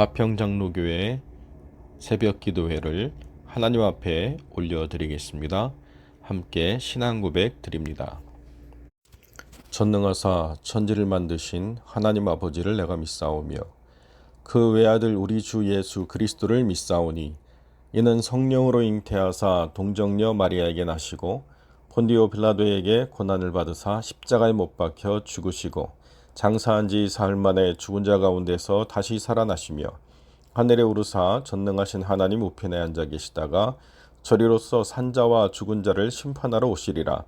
화평장로교회 새벽 기도회를 하나님 앞에 올려드리겠습니다. 함께 신앙 고백 드립니다. 전능하사 천지를 만드신 하나님 아버지를 내가 믿사오며 그 외아들 우리 주 예수 그리스도를 믿사오니 이는 성령으로 잉태하사 동정녀 마리아에게 나시고 본디오 빌라도에게 고난을 받으사 십자가에 못 박혀 죽으시고 장사한 지 사흘 만에 죽은 자 가운데서 다시 살아나시며 하늘에 오르사 전능하신 하나님 우편에 앉아 계시다가 저리로서 산자와 죽은 자를 심판하러 오시리라.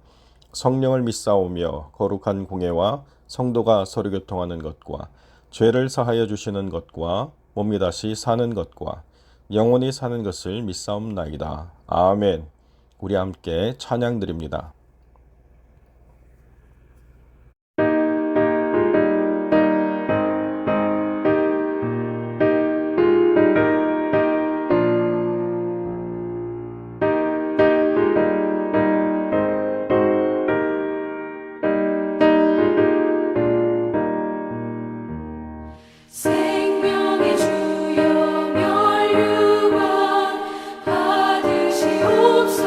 성령을 믿사오며 거룩한 공예와 성도가 서로 교통하는 것과 죄를 사하여 주시는 것과 몸이 다시 사는 것과 영원히 사는 것을 믿사옵나이다. 아멘. 우리 함께 찬양 드립니다. 생명의 주여 멸류관 받으시옵소서.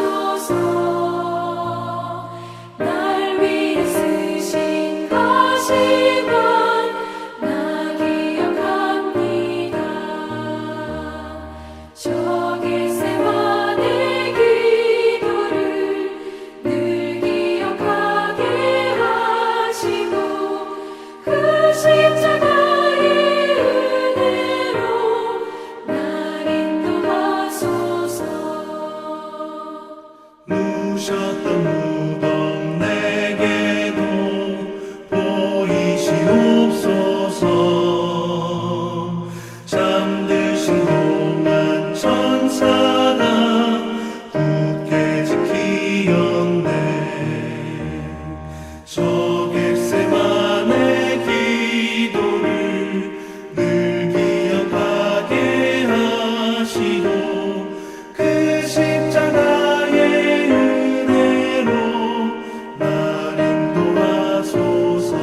날 위해 쓰신 가시관 나 기억합니다. 저 겟세마네 기도를 늘 기억하게 하시고 그 십자가 누셨던 무덤 내게도 보이시옵소서. 잠드신 동안 천사가 굳게 지키었네. 저 겟세마네 기도를 늘 기억하게 하시고 그 십자가의 은혜로 날 인도하소서.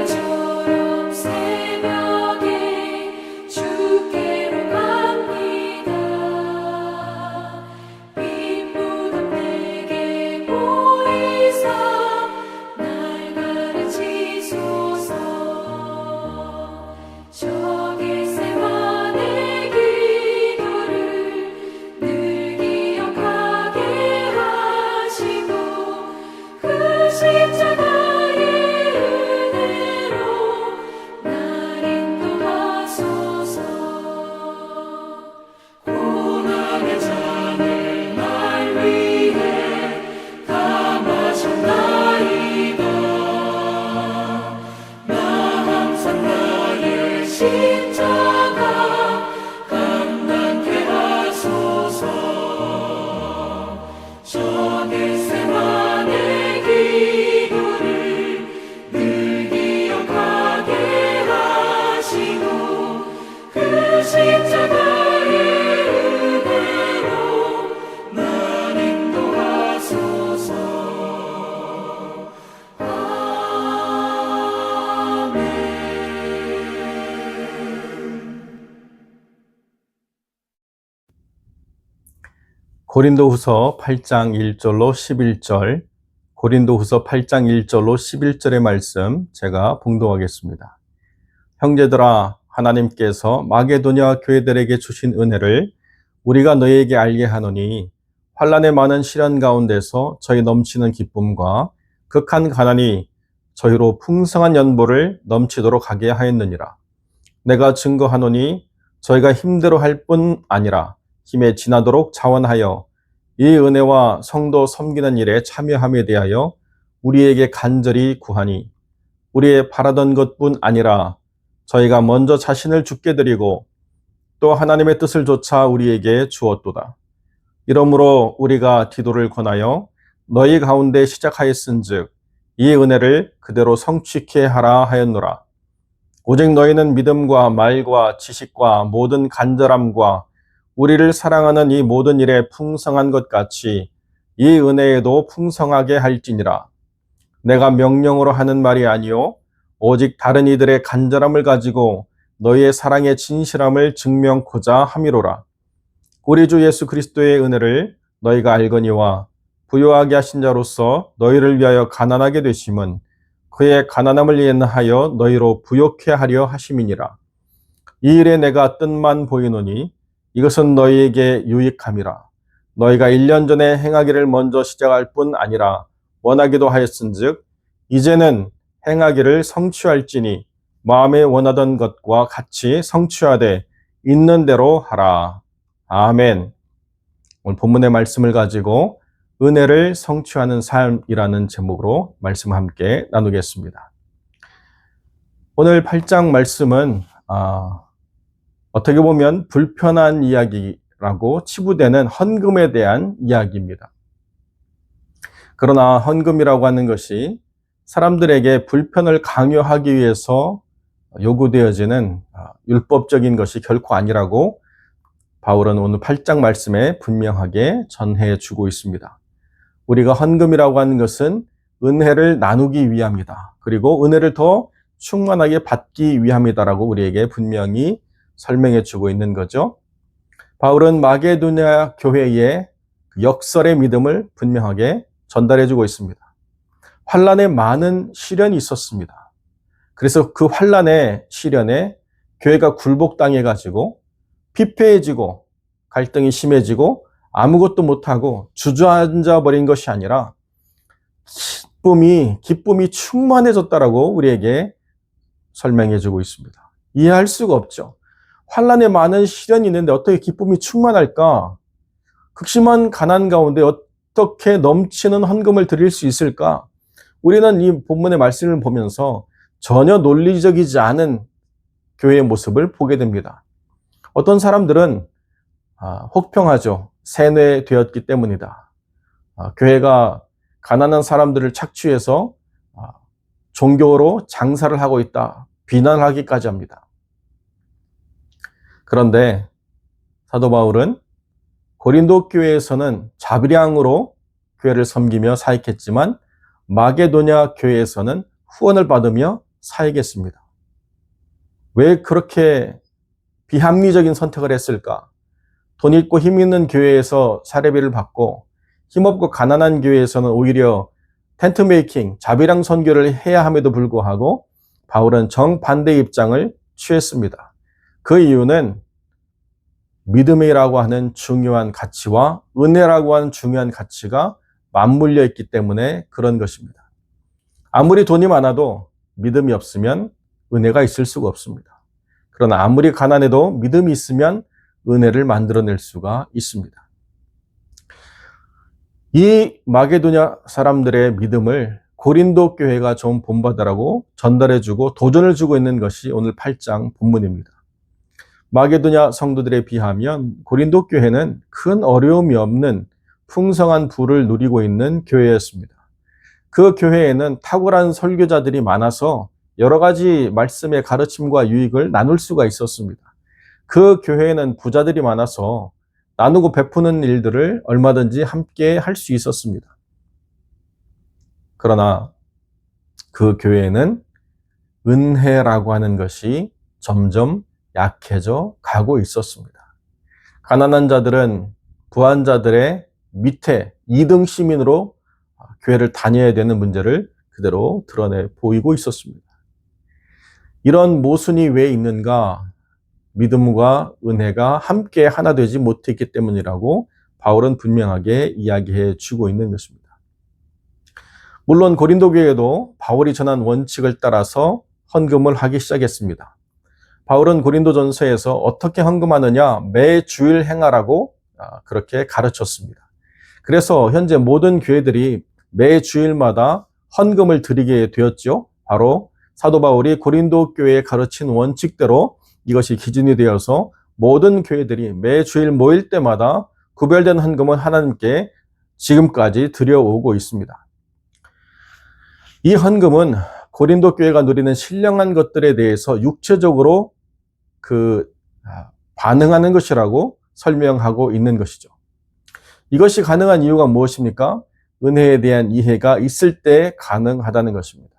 마리아처럼 새벽에 주께로 갑니다. 빈 무덤 내게 보이사 날 가르치소서. 저 겟세마네 기도를 늘 기억하게 하시고 그 십자가의 은혜로 날 인도하소서. 고난의 잔을 날 위해 다 마셨나이다. 나 항상 나의 십자가 감당케 하소서. 저 겟세마네 기도를 늘 기억하게 하시고 그 십자가의 은혜로 날 인도하소서. 아멘. 고린도후서 8장 1절로 11절, 고린도후서 8장 1절로 11절의 말씀 제가 봉독하겠습니다. 형제들아, 하나님께서 마게도냐 교회들에게 주신 은혜를 우리가 너희에게 알게 하노니 환난의 많은 시련 가운데서 저희 넘치는 기쁨과 극한 가난이 저희로 풍성한 연보를 넘치도록 하게 하였느니라. 내가 증거하노니 저희가 힘대로 할 뿐 아니라 힘에 지나도록 자원하여 이 은혜와 성도 섬기는 일에 참여함에 대하여 우리에게 간절히 구하니 우리의 바라던 것뿐 아니라 저희가 먼저 자신을 죽게 드리고 또 하나님의 뜻을 조차 우리에게 주었도다. 이러므로 우리가 디도를 권하여 너희 가운데 시작하였은즉 이 은혜를 그대로 성취케 하라 하였노라. 오직 너희는 믿음과 말과 지식과 모든 간절함과 우리를 사랑하는 이 모든 일에 풍성한 것 같이 이 은혜에도 풍성하게 할지니라. 내가 명령으로 하는 말이 아니요 오직 다른 이들의 간절함을 가지고 너희의 사랑의 진실함을 증명코자 함이로라. 우리 주 예수 그리스도의 은혜를 너희가 알거니와 부요하게 하신 자로서 너희를 위하여 가난하게 되심은 그의 가난함을 인하여 너희로 부요케 하려 하심이니라. 이 일에 내가 뜻만 보이노니 이것은 너희에게 유익함이라. 너희가 1년 전에 행하기를 먼저 시작할 뿐 아니라 원하기도 하였은즉 이제는 행하기를 성취할지니 마음에 원하던 것과 같이 성취하되 있는 대로 하라. 아멘. 오늘 본문의 말씀을 가지고 은혜를 성취하는 삶이라는 제목으로 말씀 함께 나누겠습니다. 오늘 8장 말씀은 어떻게 보면 불편한 이야기라고 치부되는 헌금에 대한 이야기입니다. 그러나 헌금이라고 하는 것이 사람들에게 불편을 강요하기 위해서 요구되어지는 율법적인 것이 결코 아니라고 바울은 오늘 8장 말씀에 분명하게 전해주고 있습니다. 우리가 헌금이라고 하는 것은 은혜를 나누기 위함이다. 그리고 은혜를 더 충만하게 받기 위함이다라고 우리에게 분명히 설명해 주고 있는 거죠. 바울은 마게도냐 교회의 역설의 믿음을 분명하게 전달해 주고 있습니다. 환란에 많은 시련이 있었습니다. 그래서 그 환란의 시련에 교회가 굴복당해 가지고 피폐해지고 갈등이 심해지고 아무것도 못하고 주저앉아 버린 것이 아니라 기쁨이 충만해졌다라고 우리에게 설명해 주고 있습니다. 이해할 수가 없죠. 환란에 많은 시련이 있는데 어떻게 기쁨이 충만할까? 극심한 가난 가운데 어떻게 넘치는 헌금을 드릴 수 있을까? 우리는 이 본문의 말씀을 보면서 전혀 논리적이지 않은 교회의 모습을 보게 됩니다. 어떤 사람들은 혹평하죠. 세뇌되었기 때문이다. 교회가 가난한 사람들을 착취해서 종교로 장사를 하고 있다. 비난하기까지 합니다. 그런데 사도 바울은 고린도 교회에서는 자비량으로 교회를 섬기며 사역했지만 마게도냐 교회에서는 후원을 받으며 사역했습니다. 왜 그렇게 비합리적인 선택을 했을까? 돈 있고 힘 있는 교회에서 사례비를 받고 힘없고 가난한 교회에서는 오히려 텐트 메이킹, 자비랑 선교를 해야 함에도 불구하고 바울은 정반대 입장을 취했습니다. 그 이유는 믿음이라고 하는 중요한 가치와 은혜라고 하는 중요한 가치가 맞물려 있기 때문에 그런 것입니다. 아무리 돈이 많아도 믿음이 없으면 은혜가 있을 수가 없습니다. 그러나 아무리 가난해도 믿음이 있으면 은혜를 만들어낼 수가 있습니다. 이 마게도냐 사람들의 믿음을 고린도 교회가 좀 본받으라고 전달해주고 도전을 주고 있는 것이 오늘 8장 본문입니다. 마게도냐 성도들에 비하면 고린도 교회는 큰 어려움이 없는 풍성한 부를 누리고 있는 교회였습니다. 그 교회에는 탁월한 설교자들이 많아서 여러 가지 말씀의 가르침과 유익을 나눌 수가 있었습니다. 그 교회에는 부자들이 많아서 나누고 베푸는 일들을 얼마든지 함께 할 수 있었습니다. 그러나 그 교회에는 은혜라고 하는 것이 점점 약해져 가고 있었습니다. 가난한 자들은 부한 자들의 밑에 2등 시민으로 교회를 다녀야 되는 문제를 그대로 드러내 보이고 있었습니다. 이런 모순이 왜 있는가? 믿음과 은혜가 함께 하나 되지 못했기 때문이라고 바울은 분명하게 이야기해 주고 있는 것입니다. 물론 고린도 교회도 바울이 전한 원칙을 따라서 헌금을 하기 시작했습니다. 바울은 고린도전서에서 어떻게 헌금하느냐 매 주일 행하라고 그렇게 가르쳤습니다. 그래서 현재 모든 교회들이 매 주일마다 헌금을 드리게 되었죠. 바로 사도 바울이 고린도 교회에 가르친 원칙대로 이것이 기준이 되어서 모든 교회들이 매 주일 모일 때마다 구별된 헌금을 하나님께 지금까지 드려오고 있습니다. 이 헌금은 고린도 교회가 누리는 신령한 것들에 대해서 육체적으로 반응하는 것이라고 설명하고 있는 것이죠. 이것이 가능한 이유가 무엇입니까? 은혜에 대한 이해가 있을 때 가능하다는 것입니다.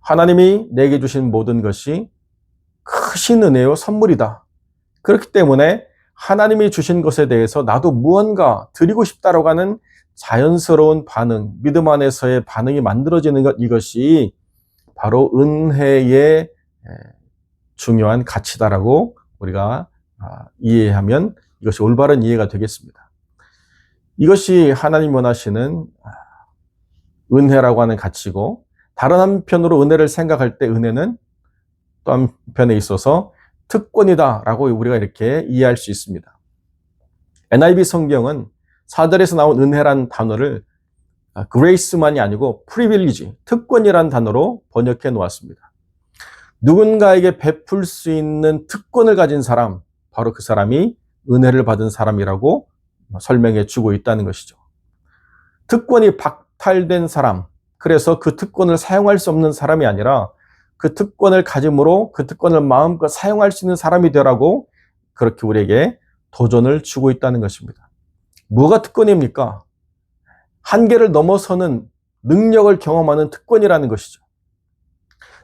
하나님이 내게 주신 모든 것이 크신 은혜요 선물이다. 그렇기 때문에 하나님이 주신 것에 대해서 나도 무언가 드리고 싶다라고 하는 자연스러운 반응, 믿음 안에서의 반응이 만들어지는 것, 이것이 바로 은혜의 중요한 가치다라고 우리가 이해하면 이것이 올바른 이해가 되겠습니다. 이것이 하나님 원하시는 은혜라고 하는 가치고, 다른 한편으로 은혜를 생각할 때 은혜는 또 한편에 있어서 특권이다라고 우리가 이렇게 이해할 수 있습니다. NIV 성경은 4절에서 나온 은혜란 단어를 grace만이 아니고 privilege, 특권이란 단어로 번역해 놓았습니다. 누군가에게 베풀 수 있는 특권을 가진 사람, 바로 그 사람이 은혜를 받은 사람이라고 설명해 주고 있다는 것이죠. 특권이 박탈된 사람, 그래서 그 특권을 사용할 수 없는 사람이 아니라 그 특권을 가짐으로 그 특권을 마음껏 사용할 수 있는 사람이 되라고 그렇게 우리에게 도전을 주고 있다는 것입니다. 뭐가 특권입니까? 한계를 넘어서는 능력을 경험하는 특권이라는 것이죠.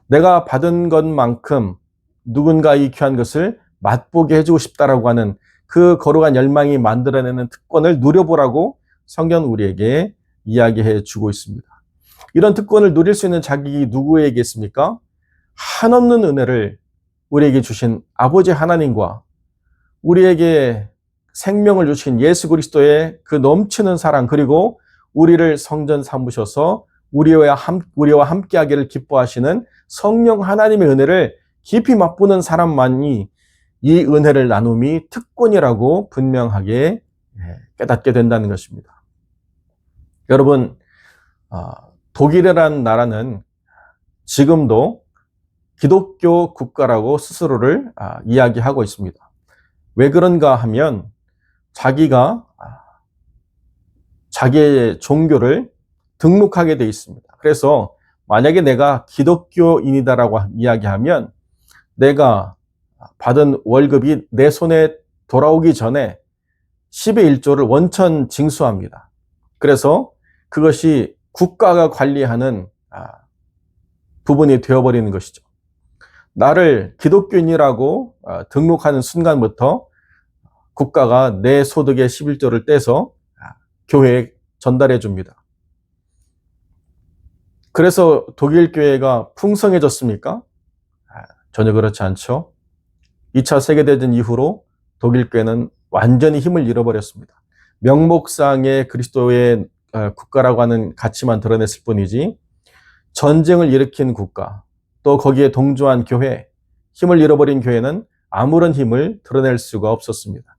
내가 받은 것만큼 누군가 이 귀한 것을 맛보게 해주고 싶다라고 하는 그 거룩한 열망이 만들어내는 특권을 누려보라고 성경은 우리에게 이야기해 주고 있습니다. 이런 특권을 누릴 수 있는 자격이 누구에게 있습니까? 한없는 은혜를 우리에게 주신 아버지 하나님과 우리에게 생명을 주신 예수 그리스도의 그 넘치는 사랑, 그리고 우리를 성전 삼으셔서 우리와 함께 하기를 기뻐하시는 성령 하나님의 은혜를 깊이 맛보는 사람만이 이 은혜를 나눔이 특권이라고 분명하게 깨닫게 된다는 것입니다. 여러분, 독일이라는 나라는 지금도 기독교 국가라고 스스로를 이야기하고 있습니다. 왜 그런가 하면 자기가 자기의 종교를 등록하게 돼 있습니다. 그래서 만약에 내가 기독교인이다라고 이야기하면 내가 받은 월급이 내 손에 돌아오기 전에 10의 1조를 원천 징수합니다. 그래서 그것이 국가가 관리하는 부분이 되어버리는 것이죠. 나를 기독교인이라고 등록하는 순간부터 국가가 내 소득의 11조를 떼서 교회에 전달해 줍니다. 그래서 독일 교회가 풍성해졌습니까? 전혀 그렇지 않죠. 2차 세계대전 이후로 독일 교회는 완전히 힘을 잃어버렸습니다. 명목상의 그리스도의 국가라고 하는 가치만 드러냈을 뿐이지 전쟁을 일으킨 국가, 또 거기에 동조한 교회, 힘을 잃어버린 교회는 아무런 힘을 드러낼 수가 없었습니다.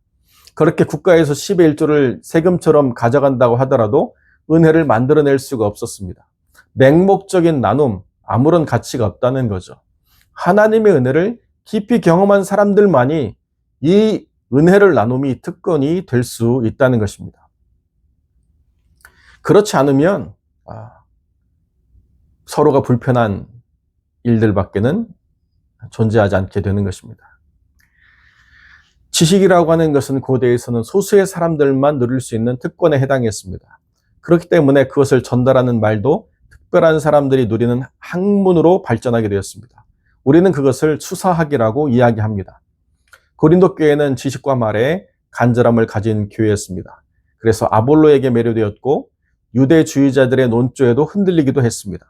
그렇게 국가에서 10의 1조를 세금처럼 가져간다고 하더라도 은혜를 만들어낼 수가 없었습니다. 맹목적인 나눔, 아무런 가치가 없다는 거죠. 하나님의 은혜를 깊이 경험한 사람들만이 이 은혜를 나눔이 특권이 될 수 있다는 것입니다. 그렇지 않으면 서로가 불편한 일들밖에는 존재하지 않게 되는 것입니다. 지식이라고 하는 것은 고대에서는 소수의 사람들만 누릴 수 있는 특권에 해당했습니다. 그렇기 때문에 그것을 전달하는 말도 특별한 사람들이 누리는 학문으로 발전하게 되었습니다. 우리는 그것을 수사학이라고 이야기합니다. 고린도 교회는 지식과 말에 간절함을 가진 교회였습니다. 그래서 아볼로에게 매료되었고 유대주의자들의 논조에도 흔들리기도 했습니다.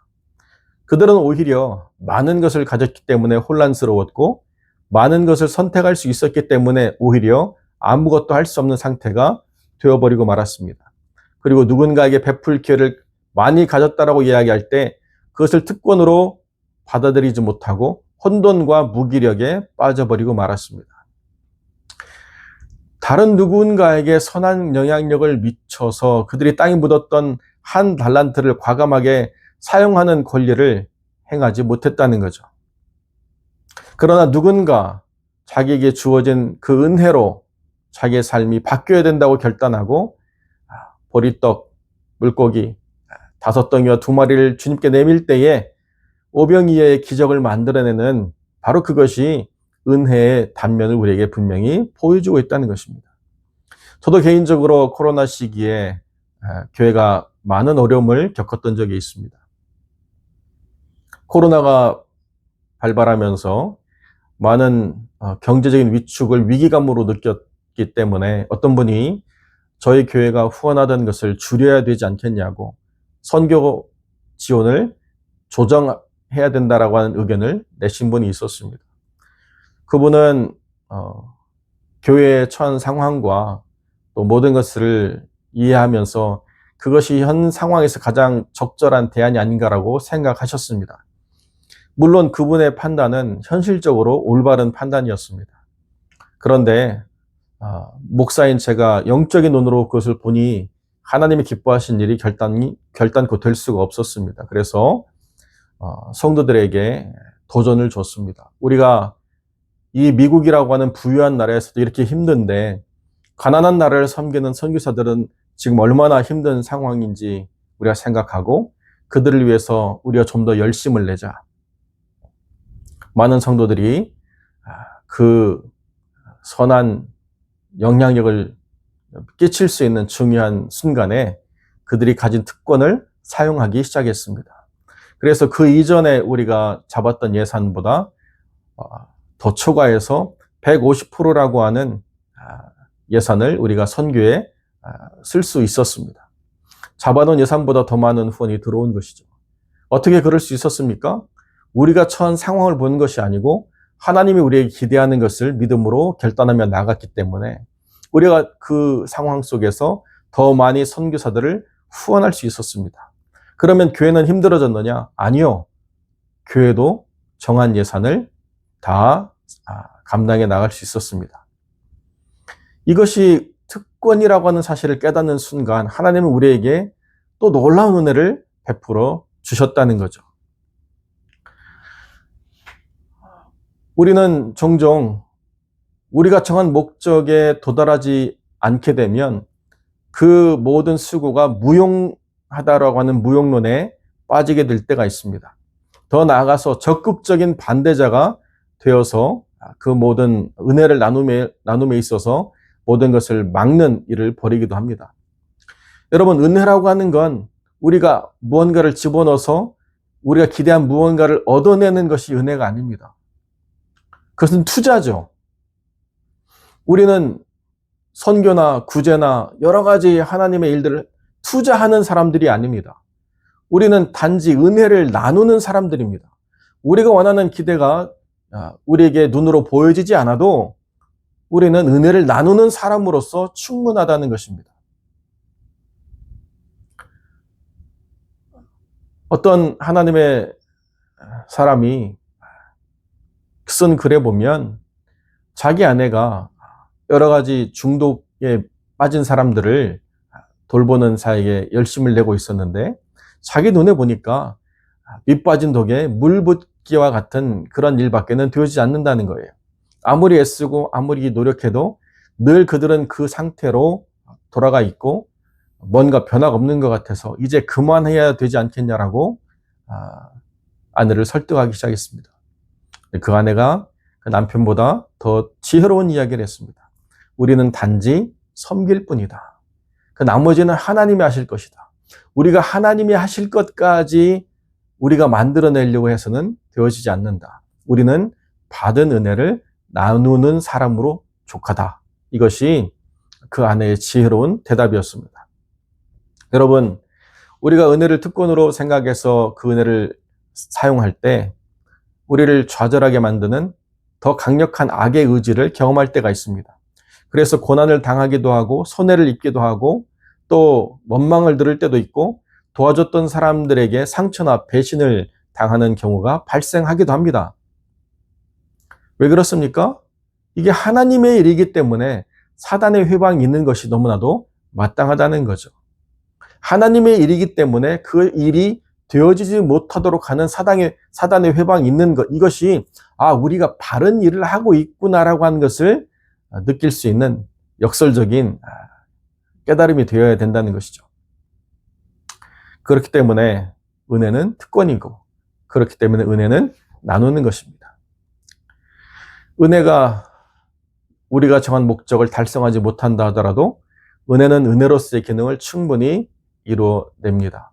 그들은 오히려 많은 것을 가졌기 때문에 혼란스러웠고 많은 것을 선택할 수 있었기 때문에 오히려 아무것도 할 수 없는 상태가 되어버리고 말았습니다. 그리고 누군가에게 베풀 기회를 많이 가졌다라고 이야기할 때 그것을 특권으로 받아들이지 못하고 혼돈과 무기력에 빠져버리고 말았습니다. 다른 누군가에게 선한 영향력을 미쳐서 그들이 땅에 묻었던 한 달란트를 과감하게 사용하는 권리를 행하지 못했다는 거죠. 그러나 누군가 자기에게 주어진 그 은혜로 자기의 삶이 바뀌어야 된다고 결단하고 보리떡, 물고기, 5덩이와 2마리를 주님께 내밀 때에 오병이어의 기적을 만들어내는 바로 그것이 은혜의 단면을 우리에게 분명히 보여주고 있다는 것입니다. 저도 개인적으로 코로나 시기에 교회가 많은 어려움을 겪었던 적이 있습니다. 코로나가 발발하면서 많은 경제적인 위축을 위기감으로 느꼈기 때문에 어떤 분이 저희 교회가 후원하던 것을 줄여야 되지 않겠냐고 선교 지원을 조정해야 된다라고 하는 의견을 내신 분이 있었습니다. 그분은 교회의 처한 상황과 또 모든 것을 이해하면서 그것이 현 상황에서 가장 적절한 대안이 아닌가라고 생각하셨습니다. 물론 그분의 판단은 현실적으로 올바른 판단이었습니다. 그런데 목사인 제가 영적인 눈으로 그것을 보니 하나님이 기뻐하신 일이 결단코 될 수가 없었습니다. 그래서 성도들에게 도전을 줬습니다. 우리가 이 미국이라고 하는 부유한 나라에서도 이렇게 힘든데 가난한 나라를 섬기는 선교사들은 지금 얼마나 힘든 상황인지 우리가 생각하고 그들을 위해서 우리가 좀 더 열심을 내자. 많은 성도들이 그 선한 영향력을 끼칠 수 있는 중요한 순간에 그들이 가진 특권을 사용하기 시작했습니다. 그래서 그 이전에 우리가 잡았던 예산보다 더 초과해서 150%라고 하는 예산을 우리가 선교에 쓸 수 있었습니다. 잡아놓은 예산보다 더 많은 후원이 들어온 것이죠. 어떻게 그럴 수 있었습니까? 우리가 처한 상황을 보는 것이 아니고 하나님이 우리에게 기대하는 것을 믿음으로 결단하며 나갔기 때문에 우리가 그 상황 속에서 더 많이 선교사들을 후원할 수 있었습니다. 그러면 교회는 힘들어졌느냐? 아니요. 교회도 정한 예산을 다 감당해 나갈 수 있었습니다. 이것이 특권이라고 하는 사실을 깨닫는 순간 하나님은 우리에게 또 놀라운 은혜를 베풀어 주셨다는 거죠. 우리는 종종 우리가 정한 목적에 도달하지 않게 되면 그 모든 수고가 무용하다라고 하는 무용론에 빠지게 될 때가 있습니다. 더 나아가서 적극적인 반대자가 되어서 그 모든 은혜를 나눔에 있어서 모든 것을 막는 일을 벌이기도 합니다. 여러분, 은혜라고 하는 건 우리가 무언가를 집어넣어서 우리가 기대한 무언가를 얻어내는 것이 은혜가 아닙니다. 그것은 투자죠. 우리는 선교나 구제나 여러 가지 하나님의 일들을 투자하는 사람들이 아닙니다. 우리는 단지 은혜를 나누는 사람들입니다. 우리가 원하는 기대가 우리에게 눈으로 보여지지 않아도 우리는 은혜를 나누는 사람으로서 충분하다는 것입니다. 어떤 하나님의 사람이 쓴 글에 보면 자기 아내가 여러 가지 중독에 빠진 사람들을 돌보는 사역에 열심을 내고 있었는데 자기 눈에 보니까 밑 빠진 독에 물 붓기와 같은 그런 일밖에는 되어지지 않는다는 거예요. 아무리 애쓰고 아무리 노력해도 늘 그들은 그 상태로 돌아가 있고 뭔가 변화가 없는 것 같아서 이제 그만해야 되지 않겠냐라고 아내를 설득하기 시작했습니다. 그 아내가 그 남편보다 더 지혜로운 이야기를 했습니다. 우리는 단지 섬길 뿐이다. 그 나머지는 하나님이 하실 것이다. 우리가 하나님이 하실 것까지 우리가 만들어내려고 해서는 되어지지 않는다. 우리는 받은 은혜를 나누는 사람으로 족하다. 이것이 그 아내의 지혜로운 대답이었습니다. 여러분, 우리가 은혜를 특권으로 생각해서 그 은혜를 사용할 때 우리를 좌절하게 만드는 더 강력한 악의 의지를 경험할 때가 있습니다. 그래서 고난을 당하기도 하고 손해를 입기도 하고 또 원망을 들을 때도 있고 도와줬던 사람들에게 상처나 배신을 당하는 경우가 발생하기도 합니다. 왜 그렇습니까? 이게 하나님의 일이기 때문에 사단의 회방이 있는 것이 너무나도 마땅하다는 거죠. 하나님의 일이기 때문에 그 일이 되어지지 못하도록 하는 사단의 회방이 있는 것, 이것이 우리가 바른 일을 하고 있구나라고 하는 것을 느낄 수 있는 역설적인 깨달음이 되어야 된다는 것이죠. 그렇기 때문에 은혜는 특권이고, 그렇기 때문에 은혜는 나누는 것입니다. 은혜가 우리가 정한 목적을 달성하지 못한다 하더라도 은혜는 은혜로서의 기능을 충분히 이루어냅니다.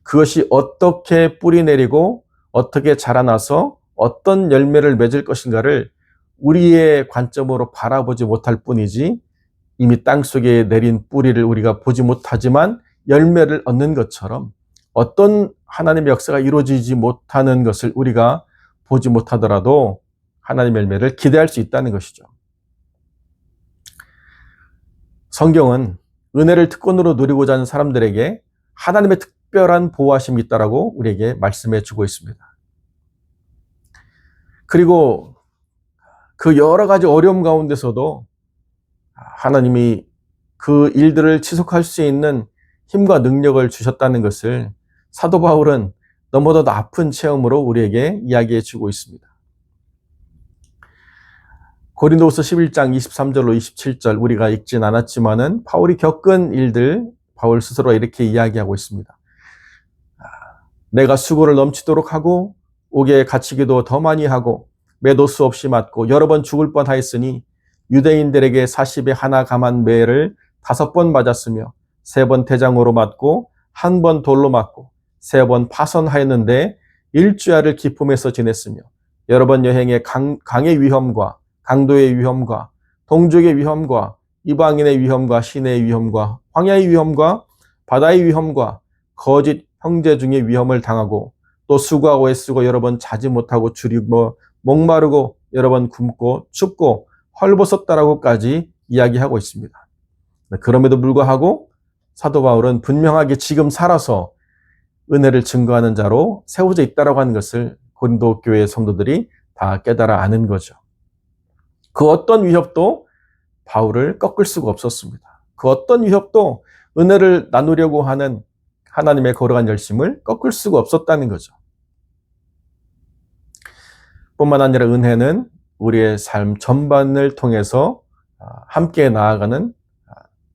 그것이 어떻게 뿌리 내리고 어떻게 자라나서 어떤 열매를 맺을 것인가를 우리의 관점으로 바라보지 못할 뿐이지, 이미 땅속에 내린 뿌리를 우리가 보지 못하지만 열매를 얻는 것처럼 어떤 하나님의 역사가 이루어지지 못하는 것을 우리가 보지 못하더라도 하나님의 열매를 기대할 수 있다는 것이죠. 성경은 은혜를 특권으로 누리고자 하는 사람들에게 하나님의 특별한 보호하심이 있다라고 우리에게 말씀해 주고 있습니다. 그리고 그 여러 가지 어려움 가운데서도 하나님이 그 일들을 지속할 수 있는 힘과 능력을 주셨다는 것을 사도 바울은 너무나도 아픈 체험으로 우리에게 이야기해 주고 있습니다. 고린도후서 11장 23절로 27절 우리가 읽진 않았지만은 바울이 겪은 일들, 바울 스스로가 이렇게 이야기하고 있습니다. 내가 수고를 넘치도록 하고 옥에 갇히기도 더 많이 하고 매도 수 없이 맞고 여러 번 죽을 뻔하였으니 유대인들에게 40에 하나 감한 매를 5번 맞았으며 3번 대장으로 맞고 1번 돌로 맞고 3번 파선하였는데 일주야를 기품에서 지냈으며 여러 번 여행에 강의 위험과 강도의 위험과 동족의 위험과 이방인의 위험과 시내의 위험과 황야의 위험과 바다의 위험과 거짓 형제 중에 위험을 당하고 또 수고하고 애쓰고 여러 번 자지 못하고 줄이고 목마르고 여러 번 굶고 춥고 헐벗었다라고까지 이야기하고 있습니다. 그럼에도 불구하고 사도 바울은 분명하게 지금 살아서 은혜를 증거하는 자로 세워져 있다라고 하는 것을 고린도 교회의 성도들이 다 깨달아 아는 거죠. 그 어떤 위협도 바울을 꺾을 수가 없었습니다. 그 어떤 위협도 은혜를 나누려고 하는 하나님의 거룩한 열심을 꺾을 수가 없었다는 거죠. 뿐만 아니라 은혜는 우리의 삶 전반을 통해서 함께 나아가는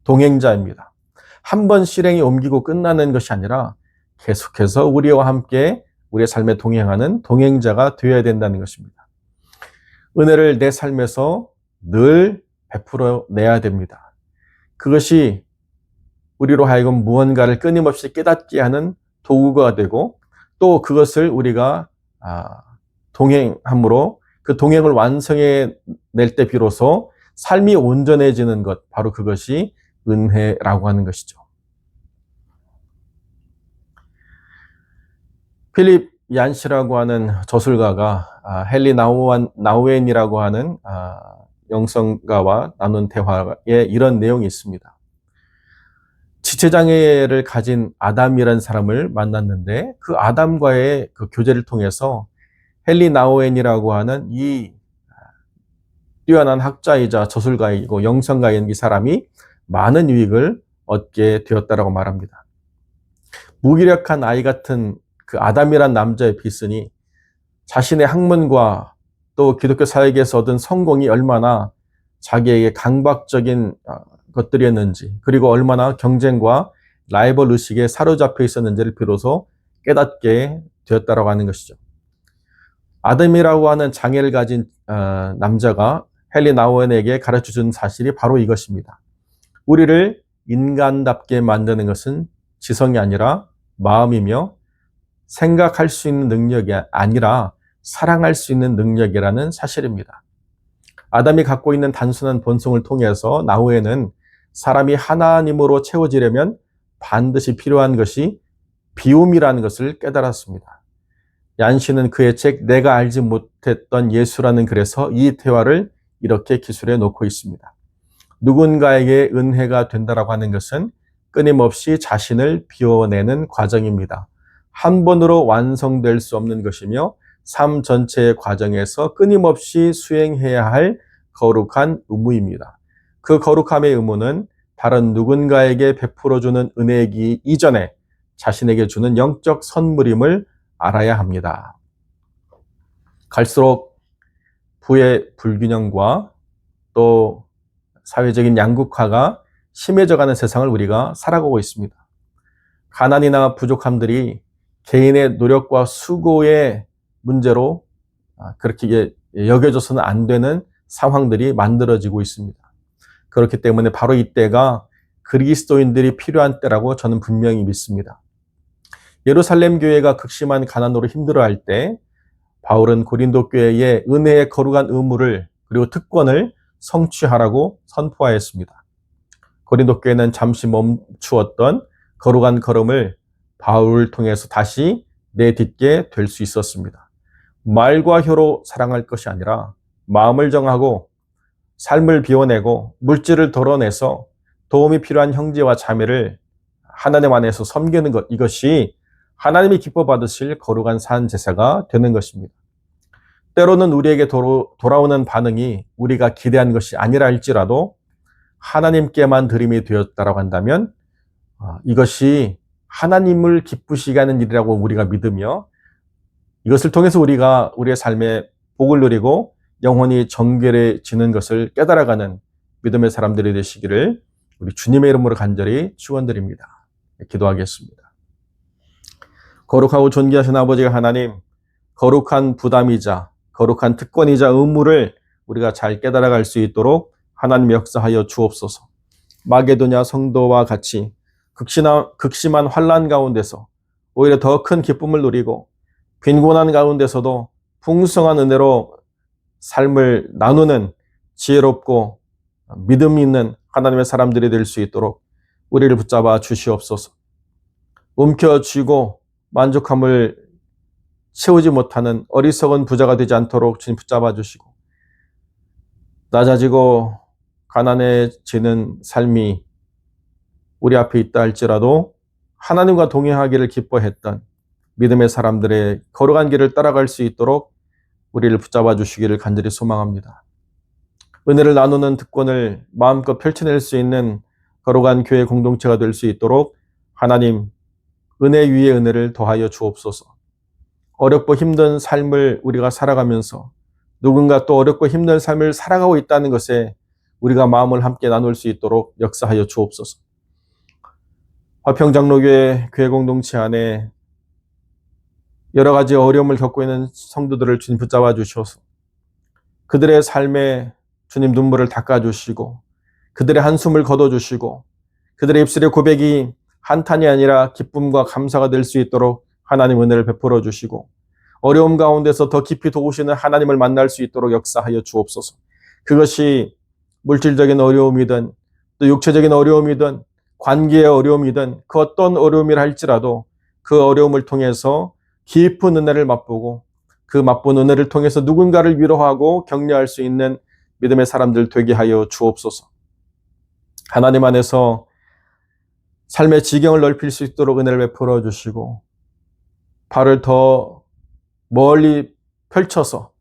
동행자입니다. 한 번 실행이 옮기고 끝나는 것이 아니라 계속해서 우리와 함께 우리의 삶에 동행하는 동행자가 되어야 된다는 것입니다. 은혜를 내 삶에서 늘 베풀어 내야 됩니다. 그것이 우리로 하여금 무언가를 끊임없이 깨닫게 하는 도구가 되고 또 그것을 우리가 동행함으로 그 동행을 완성해 낼 때 비로소 삶이 온전해지는 것, 바로 그것이 은혜라고 하는 것이죠. 필립 얀시라고 하는 저술가가 헨리 나우엔이라고 하는 영성가와 나눈 대화에 이런 내용이 있습니다. 지체장애를 가진 아담이라는 사람을 만났는데 그 아담과의 그 교제를 통해서 헨리 나우엔이라고 하는 이 뛰어난 학자이자 저술가이고 영성가인 이 사람이 많은 유익을 얻게 되었다라고 말합니다. 무기력한 아이 같은 그 아담이란 남자의 빚은이 자신의 학문과 또 기독교 사역에서 얻은 성공이 얼마나 자기에게 강박적인 것들이었는지, 그리고 얼마나 경쟁과 라이벌 의식에 사로잡혀 있었는지를 비로소 깨닫게 되었다라고 하는 것이죠. 아담이라고 하는 장애를 가진 남자가 헨리 나우엔에게 가르쳐준 사실이 바로 이것입니다. 우리를 인간답게 만드는 것은 지성이 아니라 마음이며 생각할 수 있는 능력이 아니라 사랑할 수 있는 능력이라는 사실입니다. 아담이 갖고 있는 단순한 본성을 통해서 나우엔은 사람이 하나님으로 채워지려면 반드시 필요한 것이 비움이라는 것을 깨달았습니다. 얀시는 그의 책 내가 알지 못했던 예수라는 글에서 이 대화를 이렇게 기술해 놓고 있습니다. 누군가에게 은혜가 된다라고 하는 것은 끊임없이 자신을 비워내는 과정입니다. 한 번으로 완성될 수 없는 것이며 삶 전체의 과정에서 끊임없이 수행해야 할 거룩한 의무입니다. 그 거룩함의 의무는 다른 누군가에게 베풀어주는 은혜이기 이전에 자신에게 주는 영적 선물임을 알아야 합니다. 갈수록 부의 불균형과 또 사회적인 양극화가 심해져가는 세상을 우리가 살아가고 있습니다. 가난이나 부족함들이 개인의 노력과 수고의 문제로 그렇게 여겨져서는 안 되는 상황들이 만들어지고 있습니다. 그렇기 때문에 바로 이때가 그리스도인들이 필요한 때라고 저는 분명히 믿습니다. 예루살렘 교회가 극심한 가난으로 힘들어할 때 바울은 고린도 교회에 은혜의 거룩한 의무를 그리고 특권을 성취하라고 선포하였습니다. 고린도 교회는 잠시 멈추었던 거룩한 걸음을 바울을 통해서 다시 내딛게 될 수 있었습니다. 말과 혀로 사랑할 것이 아니라 마음을 정하고 삶을 비워내고 물질을 덜어내서 도움이 필요한 형제와 자매를 하나님 안에서 섬기는 것, 이것이 하나님이 기뻐 받으실 거룩한 산 제사가 되는 것입니다. 때로는 우리에게 돌아오는 반응이 우리가 기대한 것이 아니라 할지라도 하나님께만 드림이 되었다라고 한다면 이것이 하나님을 기쁘시게 하는 일이라고 우리가 믿으며 이것을 통해서 우리가 우리의 삶에 복을 누리고 영혼이 정결해지는 것을 깨달아가는 믿음의 사람들이 되시기를 우리 주님의 이름으로 간절히 축원드립니다. 기도하겠습니다. 거룩하고 존귀하신 아버지 하나님, 거룩한 부담이자 거룩한 특권이자 의무를 우리가 잘 깨달아갈 수 있도록 하나님 역사하여 주옵소서. 마게도냐 성도와 같이 극심한 환난 가운데서 오히려 더 큰 기쁨을 누리고 빈곤한 가운데서도 풍성한 은혜로 삶을 나누는 지혜롭고 믿음 있는 하나님의 사람들이 될 수 있도록 우리를 붙잡아 주시옵소서. 움켜쥐고 만족함을 채우지 못하는 어리석은 부자가 되지 않도록 주님 붙잡아 주시고 낮아지고 가난해지는 삶이 우리 앞에 있다 할지라도 하나님과 동행하기를 기뻐했던 믿음의 사람들의 거룩한 길을 따라갈 수 있도록 우리를 붙잡아 주시기를 간절히 소망합니다. 은혜를 나누는 특권을 마음껏 펼쳐낼 수 있는 거룩한 교회 공동체가 될 수 있도록 하나님 은혜 위에 은혜를 더하여 주옵소서. 어렵고 힘든 삶을 우리가 살아가면서 누군가 또 어렵고 힘든 삶을 살아가고 있다는 것에 우리가 마음을 함께 나눌 수 있도록 역사하여 주옵소서. 화평장로교회 교회 공동체 안에 여러 가지 어려움을 겪고 있는 성도들을 주님 붙잡아 주셔서 그들의 삶에 주님 눈물을 닦아주시고 그들의 한숨을 거둬주시고 그들의 입술의 고백이 한탄이 아니라 기쁨과 감사가 될 수 있도록 하나님 은혜를 베풀어 주시고 어려움 가운데서 더 깊이 도우시는 하나님을 만날 수 있도록 역사하여 주옵소서. 그것이 물질적인 어려움이든 또 육체적인 어려움이든 관계의 어려움이든 그 어떤 어려움이라 할지라도 그 어려움을 통해서 깊은 은혜를 맛보고 그 맛본 은혜를 통해서 누군가를 위로하고 격려할 수 있는 믿음의 사람들 되게 하여 주옵소서. 하나님 안에서 삶의 지경을 넓힐 수 있도록 은혜를 베풀어 주시고 발을 더 멀리 펼쳐서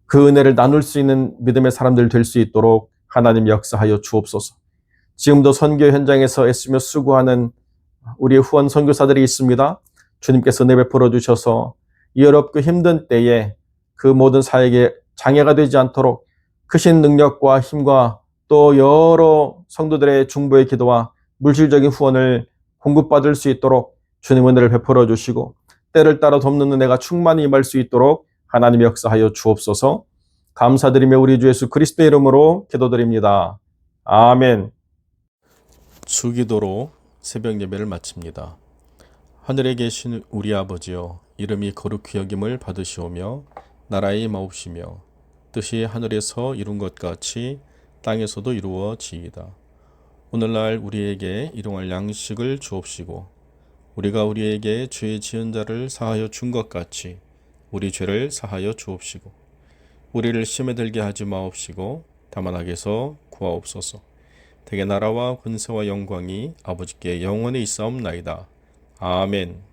그 은혜를 나눌 수 있는 믿음의 사람들 될 수 있도록 하나님 역사하여 주옵소서. 지금도 선교 현장에서 애쓰며 수고하는 우리의 후원 선교사들이 있습니다. 주님께서 은혜 베풀어 주셔서 이 어렵고 힘든 때에 그 모든 사역에 장애가 되지 않도록 크신 능력과 힘과 또 여러 성도들의 중보의 기도와 물질적인 후원을 공급받을 수 있도록 주님 은혜를 베풀어 주시고 때를 따라 돕는 은혜가 충만히 임할 수 있도록 하나님의 역사하여 주옵소서. 감사드리며 우리 주 예수 그리스도의 이름으로 기도드립니다. 아멘. 주기도로 새벽 예배를 마칩니다. 하늘에 계신 우리 아버지여, 이름이 거룩히 여김을 받으시오며 나라의 마옵시며 뜻이 하늘에서 이룬 것 같이 땅에서도 이루어지이다. 오늘날 우리에게 일용할 양식을 주옵시고 우리가 우리에게 죄 지은 자를 사하여 준 것 같이 우리 죄를 사하여 주옵시고 우리를 시험에 들게 하지 마옵시고 다만 악에서 구하옵소서. 대개 나라와 권세와 영광이 아버지께 영원히 있사옵나이다. 아멘.